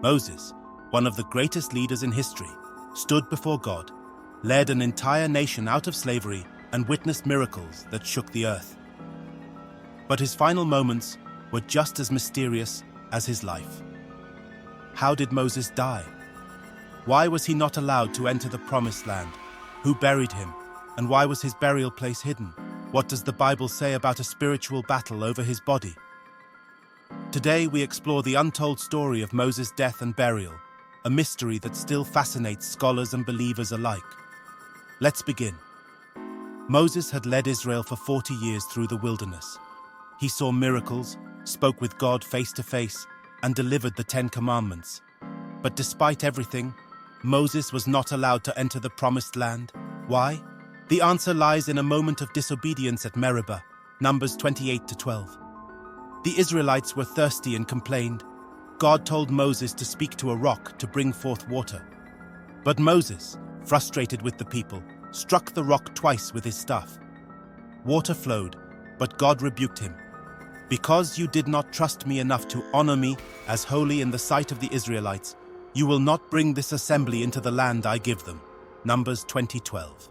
Moses, one of the greatest leaders in history, stood before God, led an entire nation out of slavery, and witnessed miracles that shook the earth. But his final moments were just as mysterious as his life. How did Moses die? Why was he not allowed to enter the Promised Land? Who buried him? And why was his burial place hidden? What does the Bible say about a spiritual battle over his body? Today we explore the untold story of Moses' death and burial, a mystery that still fascinates scholars and believers alike. Let's begin. Moses had led Israel for 40 years through the wilderness. He saw miracles, spoke with God face to face, and delivered the 10 Commandments. But despite everything, Moses was not allowed to enter the Promised Land. Why? The answer lies in a moment of disobedience at Meribah, Numbers 28-12. The Israelites were thirsty and complained. God told Moses to speak to a rock to bring forth water. But Moses, frustrated with the people, struck the rock twice with his staff. Water flowed, but God rebuked him. Because you did not trust me enough to honor me as holy in the sight of the Israelites, you will not bring this assembly into the land I give them. Numbers 20:12.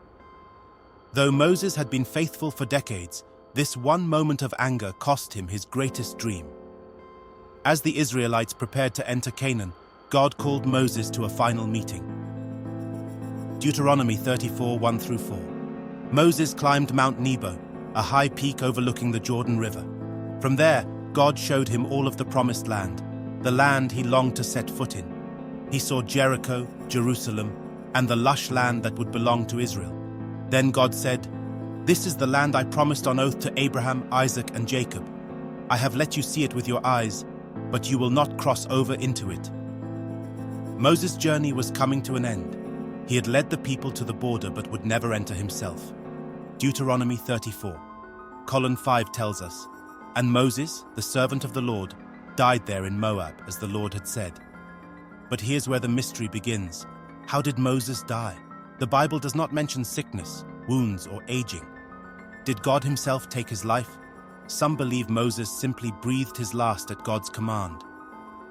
Though Moses had been faithful for decades, this one moment of anger cost him his greatest dream. As the Israelites prepared to enter Canaan, God called Moses to a final meeting. Deuteronomy 34:1-4. Moses climbed Mount Nebo, a high peak overlooking the Jordan River. From there, God showed him all of the Promised Land, the land he longed to set foot in. He saw Jericho, Jerusalem, and the lush land that would belong to Israel. Then God said, "This is the land I promised on oath to Abraham, Isaac, and Jacob. I have let you see it with your eyes, but you will not cross over into it." Moses' journey was coming to an end. He had led the people to the border but would never enter himself. Deuteronomy 34:5 tells us, "And Moses, the servant of the Lord, died there in Moab, as the Lord had said." But here's where the mystery begins. How did Moses die? The Bible does not mention sickness, wounds, or aging. Did God himself take his life? Some believe Moses simply breathed his last at God's command.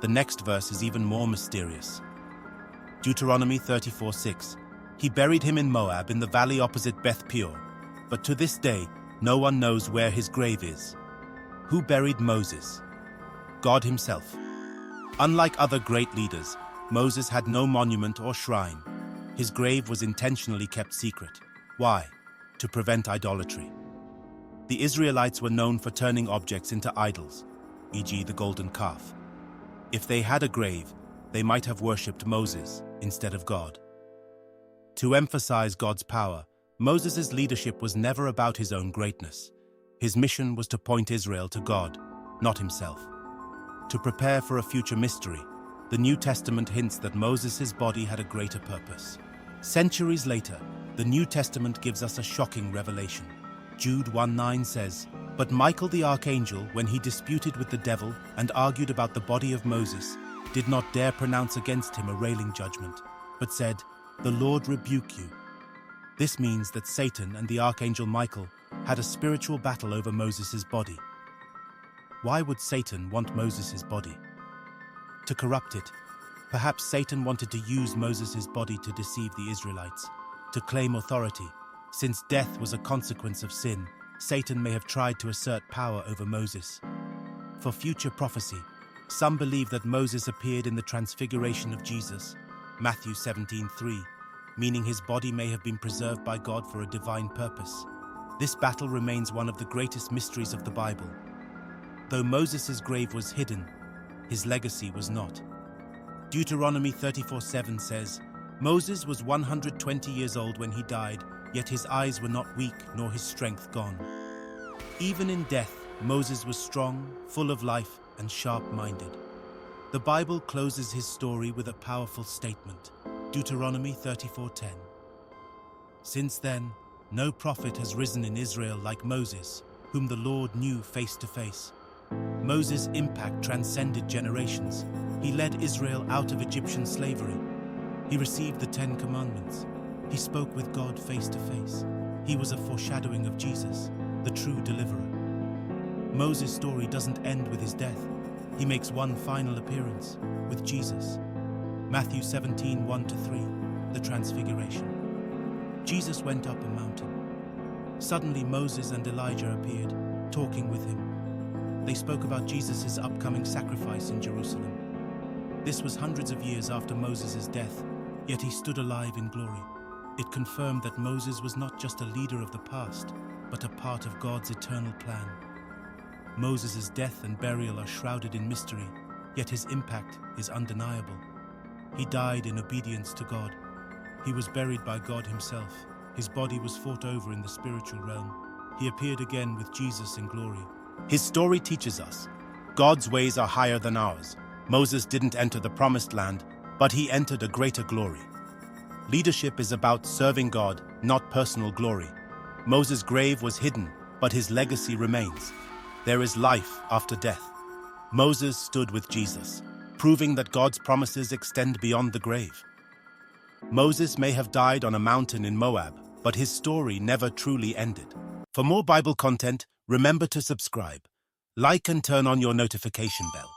The next verse is even more mysterious. Deuteronomy 34:6. He buried him in Moab in the valley opposite Beth Peor, but to this day no one knows where his grave is. Who buried Moses? God himself. Unlike other great leaders, Moses had no monument or shrine. His grave was intentionally kept secret. Why? To prevent idolatry. The Israelites were known for turning objects into idols, e.g. the golden calf. If they had a grave, they might have worshipped Moses instead of God. To emphasize God's power, Moses' leadership was never about his own greatness. His mission was to point Israel to God, not himself. To prepare for a future mystery, the New Testament hints that Moses' body had a greater purpose. Centuries later, the New Testament gives us a shocking revelation. Jude 1:9 says, "But Michael the archangel, when he disputed with the devil and argued about the body of Moses, did not dare pronounce against him a railing judgment, but said, 'The Lord rebuke you.'" This means that Satan and the archangel Michael had a spiritual battle over Moses' body. Why would Satan want Moses' body? To corrupt it. Perhaps Satan wanted to use Moses' body to deceive the Israelites, to claim authority. Since death was a consequence of sin, Satan may have tried to assert power over Moses. For future prophecy, some believe that Moses appeared in the transfiguration of Jesus, Matthew 17:3, meaning his body may have been preserved by God for a divine purpose. This battle remains one of the greatest mysteries of the Bible. Though Moses' grave was hidden, his legacy was not. Deuteronomy 34:7 says, "Moses was 120 years old when he died, yet his eyes were not weak nor his strength gone." Even in death, Moses was strong, full of life, and sharp-minded. The Bible closes his story with a powerful statement, Deuteronomy 34:10. "Since then, no prophet has risen in Israel like Moses, whom the Lord knew face to face." Moses' impact transcended generations. He led Israel out of Egyptian slavery. He received the 10 Commandments. He spoke with God face to face. He was a foreshadowing of Jesus, the true deliverer. Moses' story doesn't end with his death. He makes one final appearance with Jesus. Matthew 17, 1-3, the Transfiguration. Jesus went up a mountain. Suddenly Moses and Elijah appeared, talking with him. They spoke about Jesus' upcoming sacrifice in Jerusalem. This was hundreds of years after Moses' death, yet he stood alive in glory. It confirmed that Moses was not just a leader of the past, but a part of God's eternal plan. Moses' death and burial are shrouded in mystery, yet his impact is undeniable. He died in obedience to God. He was buried by God himself. His body was fought over in the spiritual realm. He appeared again with Jesus in glory. His story teaches us, God's ways are higher than ours. Moses didn't enter the promised land, but he entered a greater glory. Leadership is about serving God, not personal glory. Moses' grave was hidden, but his legacy remains. There is life after death. Moses stood with Jesus, proving that God's promises extend beyond the grave. Moses may have died on a mountain in Moab, but his story never truly ended. For more Bible content, remember to subscribe, like and turn on your notification bell.